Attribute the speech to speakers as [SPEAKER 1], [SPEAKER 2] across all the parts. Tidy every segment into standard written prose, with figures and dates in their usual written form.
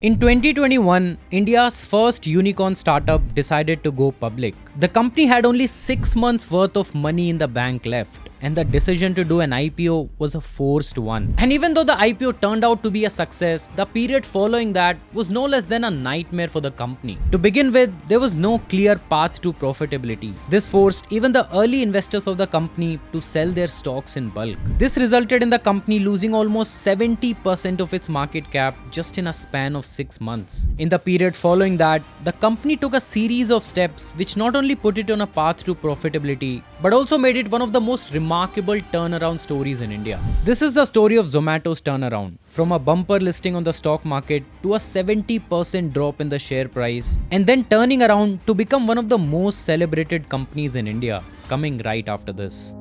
[SPEAKER 1] In 2021, India's first unicorn startup decided to go public. The company had only 6 months worth of money in the bank left, and the decision to do an IPO was a forced one. And even though the IPO turned out to be a success, the period following that was no less than a nightmare for the company. To begin with, there was no clear path to profitability. This forced even the early investors of the company to sell their stocks in bulk. This resulted in the company losing almost 70% of its market cap just in a span of 6 months. In the period following that, the company took a series of steps which not only put it on a path to profitability, but also made it one of the most remarkable turnaround stories in India. This is the story of Zomato's turnaround, from a bumper listing on the stock market to a 70% drop in the share price, and then turning around to become one of the most celebrated companies in India, coming right after this.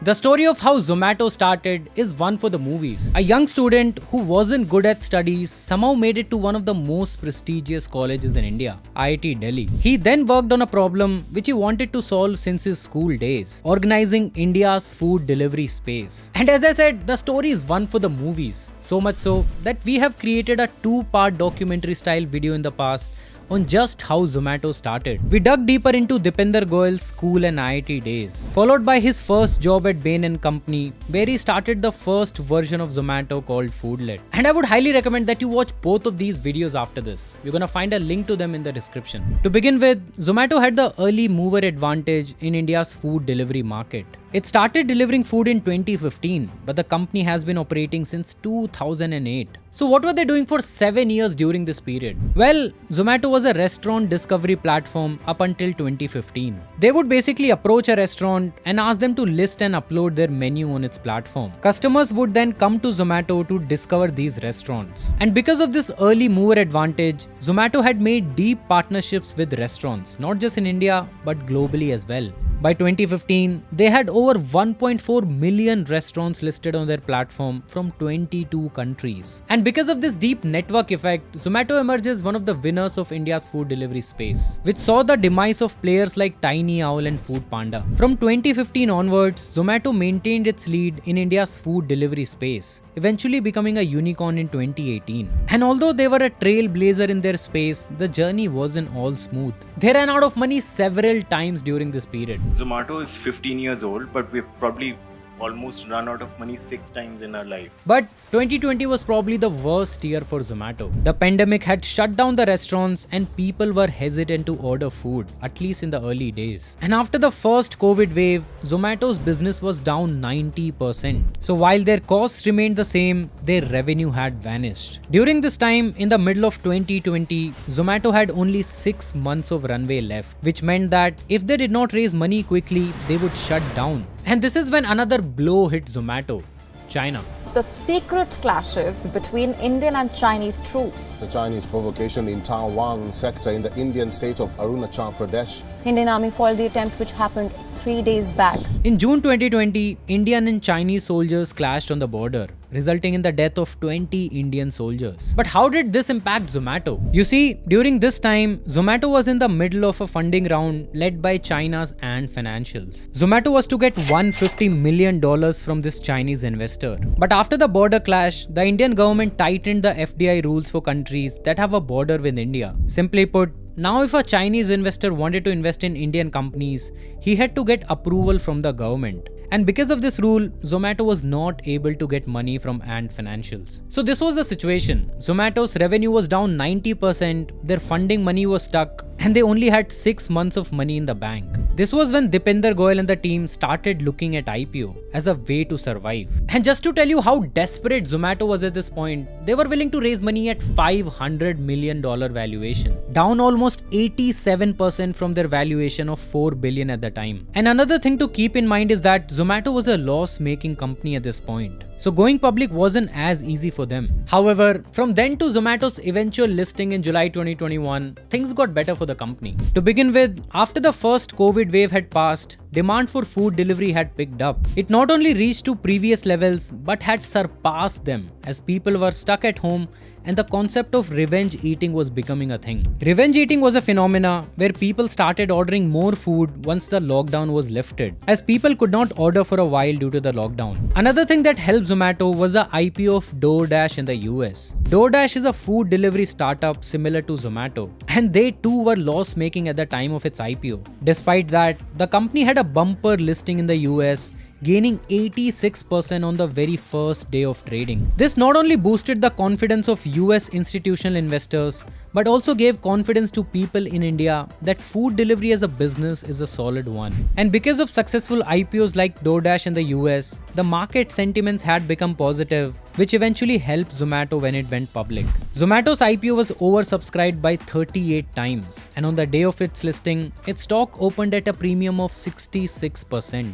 [SPEAKER 1] The story of how Zomato started is one for the movies. A young student who wasn't good at studies somehow made it to one of the most prestigious colleges in India, IIT Delhi. He then worked on a problem which he wanted to solve since his school days, organizing India's food delivery space. And as I said, the story is one for the movies. So much so that we have created a 2-part documentary style video in the past on just how Zomato started. We dug deeper into Dipender Goyal's school and IIT days, followed by his first job at Bain & Company, where he started the first version of Zomato called Foodlet. And I would highly recommend that you watch both of these videos after this. We're gonna find a link to them in the description. To begin with, Zomato had the early mover advantage in India's food delivery market. It started delivering food in 2015, but the company has been operating since 2008. So what were they doing for 7 years during this period? Well, Zomato was a restaurant discovery platform up until 2015. They would basically approach a restaurant and ask them to list and upload their menu on its platform. Customers would then come to Zomato to discover these restaurants. And because of this early mover advantage, Zomato had made deep partnerships with restaurants, not just in India, but globally as well. By 2015, they had over 1.4 million restaurants listed on their platform from 22 countries. And because of this deep network effect, Zomato emerges one of the winners of India's food delivery space, which saw the demise of players like Tiny Owl and Food Panda. From 2015 onwards, Zomato maintained its lead in India's food delivery space, eventually becoming a unicorn in 2018. And although they were a trailblazer in their space, the journey wasn't all smooth. They ran out of money several times during this period.
[SPEAKER 2] Zomato is 15 years old, but we've probably almost run out of money 6 times in our life.
[SPEAKER 1] But 2020 was probably the worst year for Zomato. The pandemic had shut down the restaurants and people were hesitant to order food, at least in the early days. And after the first COVID wave, Zomato's business was down 90%. So while their costs remained the same, their revenue had vanished. During this time, in the middle of 2020, Zomato had only 6 months of runway left, which meant that if they did not raise money quickly, they would shut down. And this is when another blow hit Zomato, China.
[SPEAKER 3] The secret clashes between Indian and Chinese troops.
[SPEAKER 4] The Chinese provocation in Tawang sector in the Indian state of Arunachal Pradesh.
[SPEAKER 3] Indian army foiled the attempt which happened 3 days back.
[SPEAKER 1] In June 2020, Indian and Chinese soldiers clashed on the border, resulting in the death of 20 Indian soldiers. But how did this impact Zomato? You see, during this time, Zomato was in the middle of a funding round led by China's Ant Financials. Zomato was to get $150 million from this Chinese investor. But after the border clash, the Indian government tightened the FDI rules for countries that have a border with India. Simply put, now if a Chinese investor wanted to invest in Indian companies, he had to get approval from the government. And because of this rule, Zomato was not able to get money from Ant Financials. So this was the situation. Zomato's revenue was down 90%, their funding money was stuck, and they only had 6 months of money in the bank. This was when Dipender Goyal and the team started looking at IPO as a way to survive. And just to tell you how desperate Zomato was at this point, they were willing to raise money at $500 million valuation, down almost 87% from their valuation of $4 billion at the time. And another thing to keep in mind is that Zomato was a loss-making company at this point. So going public wasn't as easy for them. However, from then to Zomato's eventual listing in July 2021, things got better for the company. To begin with, after the first COVID wave had passed, demand for food delivery had picked up. It not only reached to previous levels, but had surpassed them as people were stuck at home and the concept of revenge eating was becoming a thing. Revenge eating was a phenomena where people started ordering more food once the lockdown was lifted, as people could not order for a while due to the lockdown. Another thing that helped Zomato was the IPO of DoorDash in the US. DoorDash is a food delivery startup similar to Zomato, and they too were loss-making at the time of its IPO. Despite that, the company had a bumper listing in the US, gaining 86% on the very first day of trading. This not only boosted the confidence of US institutional investors, but also gave confidence to people in India that food delivery as a business is a solid one. And because of successful IPOs like DoorDash in the US, the market sentiments had become positive, which eventually helped Zomato when it went public. Zomato's IPO was oversubscribed by 38 times, and on the day of its listing, its stock opened at a premium of 66%.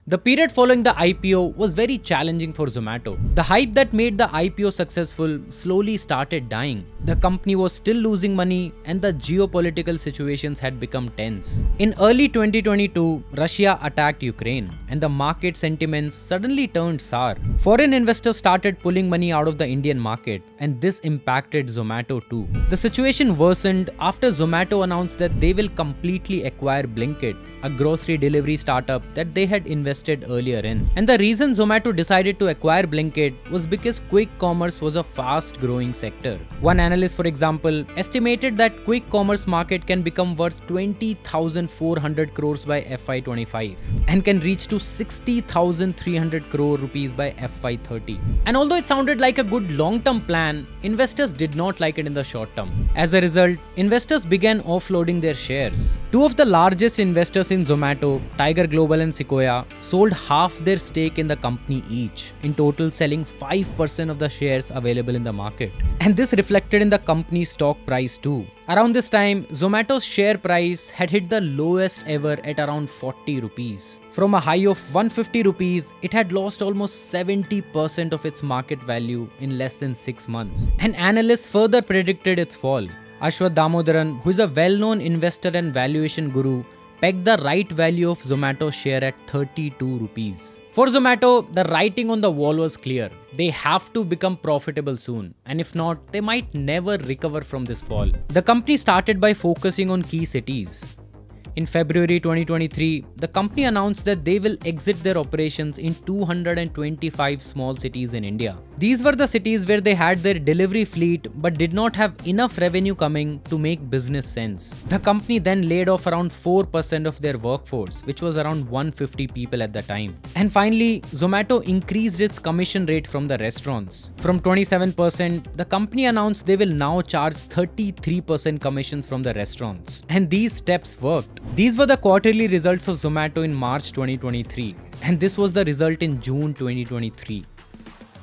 [SPEAKER 1] The period following the IPO was very challenging for Zomato. The hype that made the IPO successful slowly started dying. The company was still losing money and the geopolitical situations had become tense. In early 2022, Russia attacked Ukraine and the market sentiments suddenly turned sour. Foreign investors started pulling money out of the Indian market, and this impacted Zomato too. The situation worsened after Zomato announced that they will completely acquire Blinkit, a grocery delivery startup that they had invested earlier in. And the reason Zomato decided to acquire Blinkit was because quick commerce was a fast growing sector. One analyst, for example, estimated that quick commerce market can become worth 20,400 crores by FY25 and can reach to 60,300 crore rupees by FY30. And although it sounded like a good long-term plan, investors did not like it in the short term. As a result, investors began offloading their shares. Two of the largest investors in Zomato, Tiger Global and Sequoia, sold half their stake in the company each, in total selling 5% of the shares available in the market. And this reflected in the company's stock price too. Around this time, Zomato's share price had hit the lowest ever at around 40 rupees. From a high of 150 rupees, it had lost almost 70% of its market value in less than 6 months. And analysts further predicted its fall. Ashwath Damodaran, who is a well-known investor and valuation guru, pegged the right value of Zomato's share at 32 rupees. For Zomato, the writing on the wall was clear. They have to become profitable soon, and if not, they might never recover from this fall. The company started by focusing on key cities. In February 2023, the company announced that they will exit their operations in 225 small cities in India. These were the cities where they had their delivery fleet but did not have enough revenue coming to make business sense. The company then laid off around 4% of their workforce, which was around 150 people at the time. And finally, Zomato increased its commission rate from the restaurants. From 27%, the company announced they will now charge 33% commissions from the restaurants. And these steps worked. These were the quarterly results of Zomato in March 2023, and this was the result in June 2023.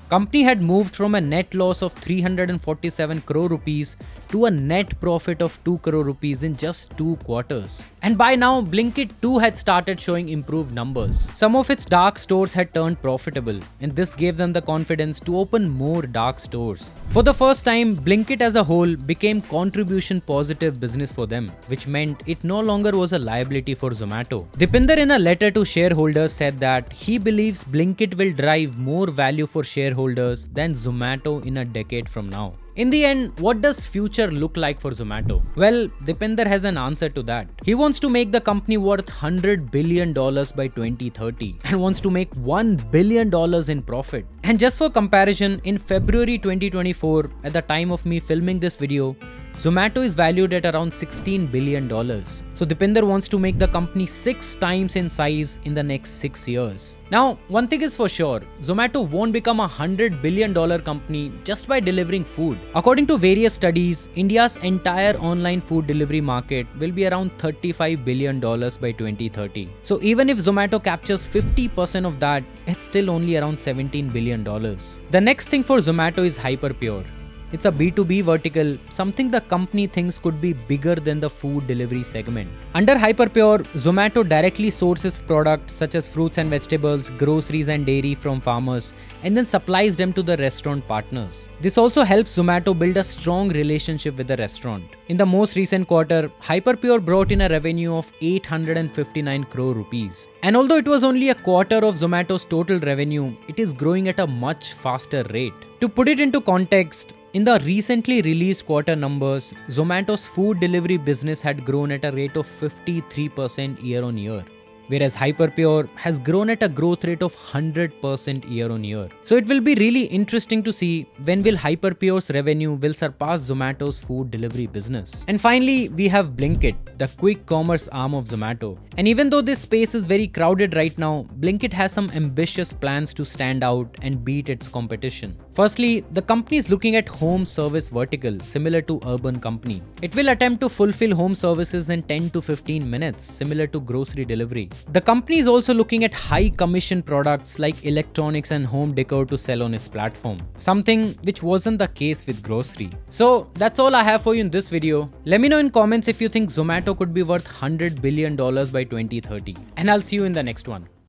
[SPEAKER 1] Company had moved from a net loss of 347 crore rupees to a net profit of 2 crore rupees in just 2 quarters. And by now, Blinkit too had started showing improved numbers. Some of its dark stores had turned profitable, and this gave them the confidence to open more dark stores. For the first time, Blinkit as a whole became contribution positive business for them, which meant it no longer was a liability for Zomato. Dipinder, in a letter to shareholders, said that he believes Blinkit will drive more value for shareholders than Zomato in a decade from now. In the end, what does future look like for Zomato? Well, Dipinder has an answer to that. He wants to make the company worth $100 billion by 2030 and wants to make $1 billion in profit. And just for comparison, in February 2024, at the time of me filming this video, Zomato is valued at around $16 billion. So Dipinder wants to make the company 6 times in size in the next 6 years. Now, one thing is for sure, Zomato won't become a $100 billion company just by delivering food. According to various studies, India's entire online food delivery market will be around $35 billion by 2030. So even if Zomato captures 50% of that, it's still only around $17 billion. The next thing for Zomato is Hyperpure. It's a B2B vertical, something the company thinks could be bigger than the food delivery segment. Under Hyperpure, Zomato directly sources products such as fruits and vegetables, groceries and dairy from farmers, and then supplies them to the restaurant partners. This also helps Zomato build a strong relationship with the restaurant. In the most recent quarter, Hyperpure brought in a revenue of 859 crore rupees. And although it was only a quarter of Zomato's total revenue, it is growing at a much faster rate. To put it into context, in the recently released quarter numbers, Zomato's food delivery business had grown at a rate of 53% year on year. whereas Hyperpure has grown at a growth rate of 100% year on year. So it will be really interesting to see when will Hyperpure's revenue will surpass Zomato's food delivery business. And finally, we have Blinkit, the quick commerce arm of Zomato. And even though this space is very crowded right now, Blinkit has some ambitious plans to stand out and beat its competition. Firstly, the company is looking at home service vertical similar to Urban Company. It will attempt to fulfill home services in 10 to 15 minutes similar to grocery delivery. The company is also looking at high commission products like electronics and home decor to sell on its platform, something which wasn't the case with grocery. So that's all I have for you in this video. Let me know in comments if you think Zomato could be worth $100 billion by 2030, and I'll see you in the next one.